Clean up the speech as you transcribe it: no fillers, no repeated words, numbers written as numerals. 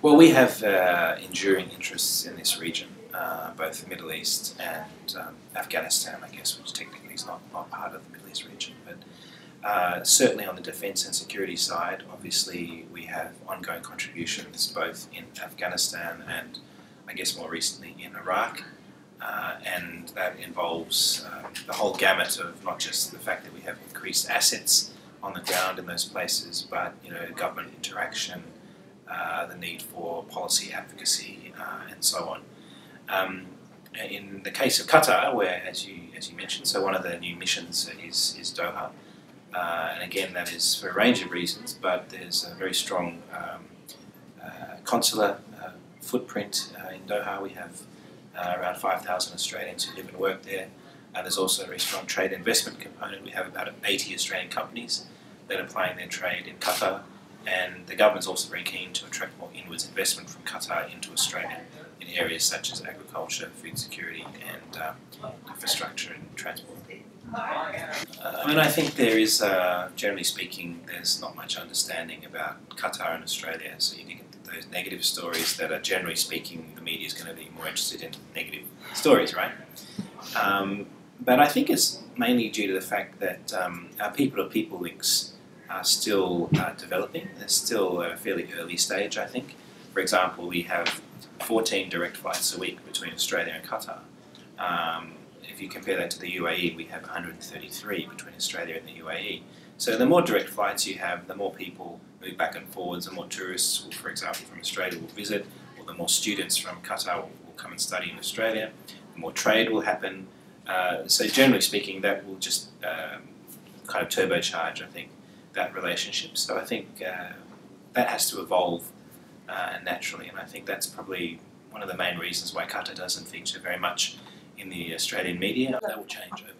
Well, we have enduring interests in this region, both the Middle East and Afghanistan, I guess, which technically is not part of the Middle East region. But certainly on the defence and security side, obviously we have ongoing contributions both in Afghanistan and, I guess more recently, in Iraq. And that involves the whole gamut of not just the fact that we have increased assets on the ground in those places, but government interaction, the need for policy advocacy, and so on. In the case of Qatar, where, as you mentioned, so one of the new missions is Doha, and again that is for a range of reasons, but there's a very strong consular footprint in Doha. We have around 5,000 Australians who live and work there. There's also a very strong trade investment component. We have about 80 Australian companies that are applying their trade in Qatar, and the government's also very keen to attract more inwards investment from Qatar into Australia in areas such as agriculture, food security, and infrastructure and transport. I think there is, generally speaking, there's not much understanding about Qatar and Australia, so you get those negative stories that are, generally speaking, the media is going to be more interested in negative stories, right? But I think it's mainly due to the fact that our people-to-people links are still developing. They're still at a fairly early stage, I think. For example, we have 14 direct flights a week between Australia and Qatar. If you compare that to the UAE, we have 133 between Australia and the UAE. So the more direct flights you have, the more people move back and forwards, the more tourists, for example, from Australia will visit, or the more students from Qatar will come and study in Australia, the more trade will happen. So generally speaking, that will just kind of turbocharge, I think, that relationship. So I think that has to evolve naturally, and I think that's probably one of the main reasons why Qatar doesn't feature very much in the Australian media. That will change over